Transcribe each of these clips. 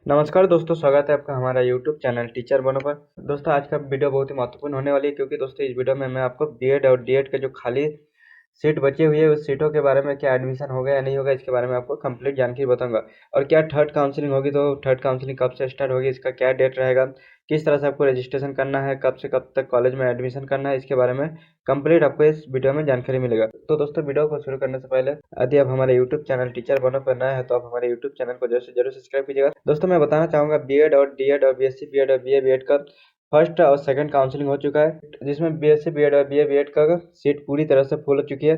नमस्कार दोस्तों, स्वागत है आपका हमारा यूट्यूब चैनल टीचर बनो पर। दोस्तों आज का वीडियो बहुत ही महत्वपूर्ण होने वाली है, क्योंकि दोस्तों इस वीडियो में मैं आपको बीएड और डीएड के जो खाली सीट बची हुई है उस सीटों के बारे में, क्या एडमिशन होगा या नहीं होगा, इसके बारे में आपको कंप्लीट जानकारी बताऊंगा। और क्या थर्ड काउंसलिंग होगी तो थर्ड काउंसलिंग कब से स्टार्ट होगी, इसका क्या डेट रहेगा, किस तरह से आपको रजिस्ट्रेशन करना है, कब से कब तक कॉलेज में एडमिशन करना है, इसके बारे में कंप्लीट आपको इस वीडियो में जानकारी मिलेगा। तो दोस्तों वीडियो को शुरू करने से पहले यदि आप हमारे यूट्यूब चैनल टीचर बनो पर नए हैं तो आप हमारे यूट्यूब चैनल को जरूर सब्सक्राइब कीजिएगा। दोस्तों मैं बताना चाहूँगा बीएड और डीएड और बीएससी बीएड और बीए बीएड का फर्स्ट और सेकंड काउंसलिंग हो चुका है, जिसमें बीएससी बीएड और बीए बीएड का सीट पूरी तरह से फुल हो चुकी है,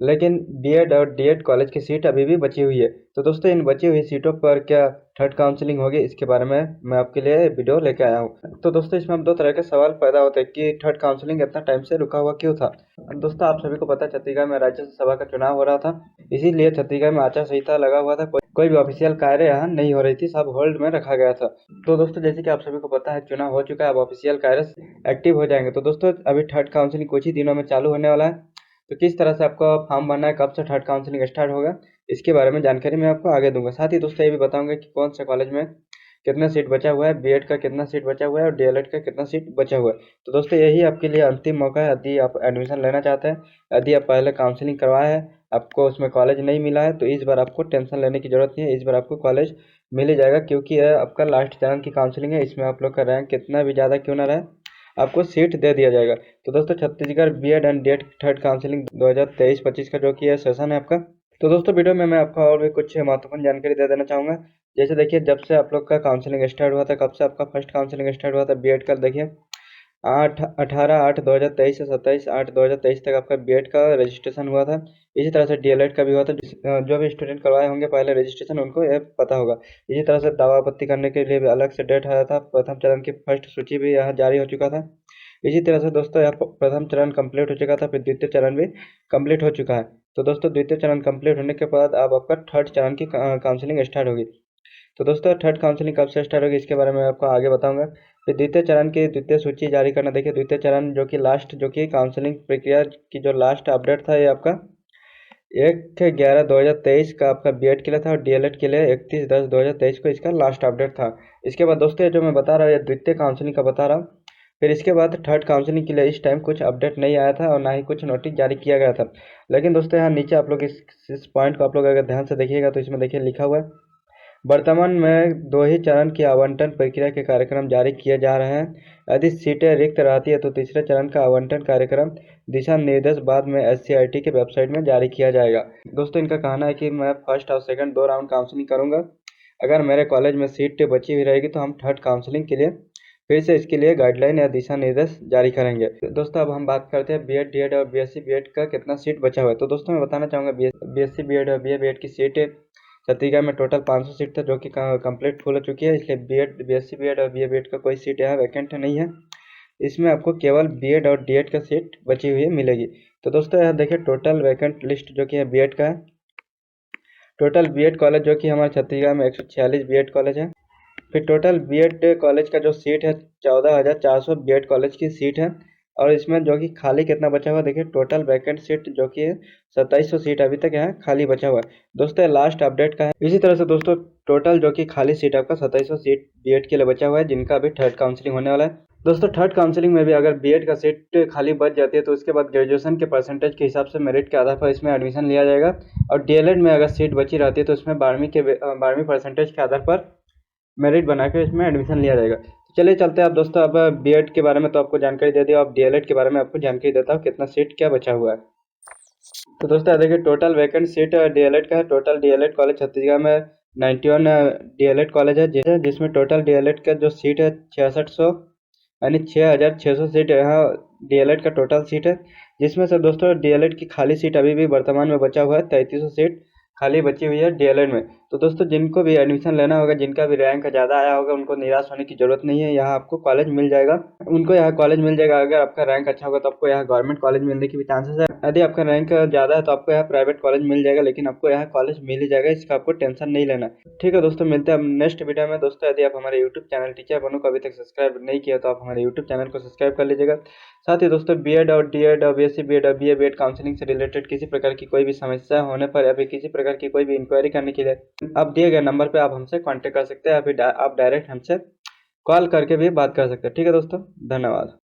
लेकिन बीएड और डीएड कॉलेज की सीट अभी भी बची हुई है। तो दोस्तों इन बची हुई सीटों पर क्या थर्ड काउंसलिंग होगी, इसके बारे में मैं आपके लिए वीडियो लेके आया हूँ। तो दोस्तों इसमें अब दो तरह के सवाल पैदा होते हैं कि थर्ड काउंसलिंग इतना टाइम से रुका हुआ क्यों था। दोस्तों आप सभी को पता है छत्तीसगढ़ में राज्यसभा का चुनाव हो रहा था, इसीलिए छत्तीसगढ़ में आचार संहिता लगा हुआ था, कोई भी ऑफिशियल कार्य यहाँ नहीं हो रही थी, सब होल्ड में रखा गया था। तो दोस्तों जैसे कि आप सभी को पता है चुनाव हो चुका है, अब ऑफिशियल कार्य एक्टिव हो जाएंगे। तो दोस्तों अभी थर्ड काउंसलिंग कुछ ही दिनों में चालू होने वाला है। तो किस तरह से आपका फॉर्म भरना है, कब से थर्ड काउंसलिंग स्टार्ट होगा, इसके बारे में जानकारी मैं आपको आगे दूंगा। साथ ही दोस्तों ये भी बताऊंगा कि कौन से कॉलेज में कितना सीट बचा हुआ है, बीएड का कितना सीट बचा हुआ है और डीएलएड का कितना सीट बचा हुआ है। तो दोस्तों यही आपके लिए अंतिम मौका है, यदि आप एडमिशन लेना चाहते हैं, यदि आप पहले काउंसलिंग करवाए हैं, आपको उसमें कॉलेज नहीं मिला है, तो इस बार आपको टेंशन लेने की जरूरत नहीं है, इस बार आपको कॉलेज मिल ही जाएगा, क्योंकि यह आपका लास्ट चरण की काउंसलिंग है। इसमें आप लोग का रैंक कितना भी ज़्यादा क्यों ना रहे, आपको सीट दे दिया जाएगा। तो दोस्तों Chhattisgarh B Ed and D Ed third counselling 2023-25 का जो कि सेशन है आपका। तो दोस्तों वीडियो में मैं आपको और भी कुछ महत्वपूर्ण जानकारी दे देना चाहूँगा। जैसे देखिए जब से आप लोग का काउंसलिंग स्टार्ट हुआ था, कब से आपका फर्स्ट काउंसलिंग स्टार्ट हुआ था बीएड का, देखिए 18/8/2023 से 27/8/2023 तक आपका बीएड का रजिस्ट्रेशन हुआ था। इसी तरह से डीएलएड का भी हुआ था। जो भी स्टूडेंट करवाए होंगे पहले रजिस्ट्रेशन, उनको ये पता होगा। इसी तरह से दावा आपत्ति करने के लिए भी अलग से डेट आया था। प्रथम चरण की फर्स्ट सूची भी यहाँ जारी हो चुका था। इसी तरह से दोस्तों यहाँ प्रथम चरण कंप्लीट हो चुका था, फिर द्वितीय चरण भी कंप्लीट हो चुका है। तो दोस्तों द्वितीय चरण कंप्लीट होने के बाद अब आपका थर्ड चरण की काउंसलिंग स्टार्ट होगी। तो दोस्तों थर्ड काउंसलिंग कब से स्टार्ट होगी, इसके बारे में आपको आगे बताऊंगा। फिर द्वितीय चरण की द्वितीय सूची जारी करना, देखिए द्वितीय चरण जो कि लास्ट, जो कि काउंसलिंग प्रक्रिया की जो लास्ट अपडेट था, ये आपका 1/11/2023 का आपका बीएड के लिए था और डीएलएड के लिए 31/10/2023 को इसका लास्ट अपडेट था। इसके बाद दोस्तों ये जो मैं बता रहा हूँ ये द्वितीय काउंसलिंग का बता रहा हूँ। फिर इसके बाद थर्ड काउंसलिंग के लिए इस टाइम कुछ अपडेट नहीं आया था और ना ही कुछ नोटिस जारी किया गया था। लेकिन दोस्तों यहाँ नीचे आप लोग इस पॉइंट को आप लोग अगर ध्यान से देखिएगा तो इसमें देखिए लिखा हुआ है, वर्तमान में दो ही चरण की आवंटन प्रक्रिया के कार्यक्रम जारी किए जा रहे हैं। यदि सीटें रिक्त रहती है तो तीसरे चरण का आवंटन कार्यक्रम दिशा निर्देश बाद में एससीईआरटी के वेबसाइट में जारी किया जाएगा। दोस्तों इनका कहना है कि मैं फर्स्ट और सेकंड दो राउंड काउंसलिंग करूंगा, अगर मेरे कॉलेज में सीट बची हुई रहेगी तो हम थर्ड काउंसलिंग के लिए फिर से इसके लिए गाइडलाइन या दिशा निर्देश जारी करेंगे। तो दोस्तों अब हम बात करते हैं बीएड डीएड और बीएससी बीएड का कितना सीट बचा हुआ है। तो दोस्तों मैं बताना चाहूँगा बीएससी बीएड और बीए बीएड की सीट छत्तीसगढ़ में टोटल 500 सीट था, जो कि कंप्लीट फुल हो चुकी है, इसलिए बीएड बीएससी बीएड और बीए बीएड का कोई सीट यहाँ वैकेंट नहीं है। इसमें आपको केवल बीएड और डीएड का सीट बची हुई मिलेगी। तो दोस्तों यहाँ देखिए टोटल वैकेंट लिस्ट जो कि है बीएड का है। टोटल बीएड कॉलेज जो कि हमारे छत्तीसगढ़ में 146 बीएड कॉलेज है। फिर टोटल बीएड कॉलेज का जो सीट है 14,400 बीएड कॉलेज की सीट है। और इसमें जो कि खाली कितना बचा हुआ देखिए, टोटल वैकेंट सीट जो कि है 2700 सीट अभी तक यहाँ खाली बचा हुआ है। दोस्तों लास्ट अपडेट का है। इसी तरह से दोस्तों टोटल जो कि खाली सीट आपका 2700 सीट बीएड के लिए बचा हुआ है, जिनका अभी थर्ड काउंसलिंग होने वाला है। दोस्तों थर्ड काउंसलिंग में भी अगर बीएड का सीट खाली बच जाती है तो उसके बाद ग्रेजुएशन के परसेंटेज के हिसाब से मेरिट के आधार पर इसमें एडमिशन लिया जाएगा। और डीएलएड में अगर सीट बची रहती है तो इसमें 12वीं परसेंटेज के आधार पर मेरिट बना के इसमें एडमिशन लिया जाएगा। तो चलिए चलते हैं अब दोस्तों, अब बीएड के बारे में तो आपको जानकारी दे दिया, अब डीएलएड के बारे में आपको जानकारी देता हूँ कितना सीट क्या बचा हुआ है। तो दोस्तों देखिए टोटल वैकेंट सीट डीएलएड का है। टोटल डीएलएड कॉलेज छत्तीसगढ़ में 91 डीएलएड कॉलेज है, जिसमें टोटल डीएलएड का जो सीट है 6600 यानी 6600 सीट यहाँ डीएलएड का टोटल सीट है। जिसमें से दोस्तों डीएलएड की खाली सीट अभी भी वर्तमान में बचा हुआ है, 3300 सीट खाली बची हुई है डीएलएड में। तो दोस्तों जिनको भी एडमिशन लेना होगा, जिनका भी रैंक ज़्यादा आया होगा, उनको निराश होने की जरूरत नहीं है, यहाँ आपको कॉलेज मिल जाएगा। उनको यहाँ कॉलेज मिल जाएगा। अगर आपका रैंक अच्छा होगा तो आपको यहाँ गवर्नमेंट कॉलेज मिलने की भी चांसेस है। यदि आपका रैंक ज़्यादा है तो आपको यहाँ प्राइवेट कॉलेज मिल जाएगा, लेकिन आपको यहाँ कॉलेज मिल ही जाएगा, इसका आपको टेंशन नहीं लेना। ठीक है दोस्तों, मिलते हैं नेक्स्ट वीडियो में। दोस्तों यदि आप हमारे यूट्यूब चैनल टीचर बनो को अभी तक सब्सक्राइब नहीं किया तो आप हमारे यूट्यूब चैनल को सब्सक्राइब कर लीजिएगा। साथ ही दोस्तों बीएड और डीएड और बीएससी बीएड और बीए बीएड काउंसलिंग से रिलेटेड किसी प्रकार की कोई भी समस्या होने पर या फिर किसी प्रकार की कोई भी इंक्वायरी करने के लिए अब दिए गए नंबर पे आप हमसे कांटेक्ट कर सकते हैं या फिर आप डायरेक्ट हमसे कॉल करके भी बात कर सकते हैं। ठीक है दोस्तों, धन्यवाद।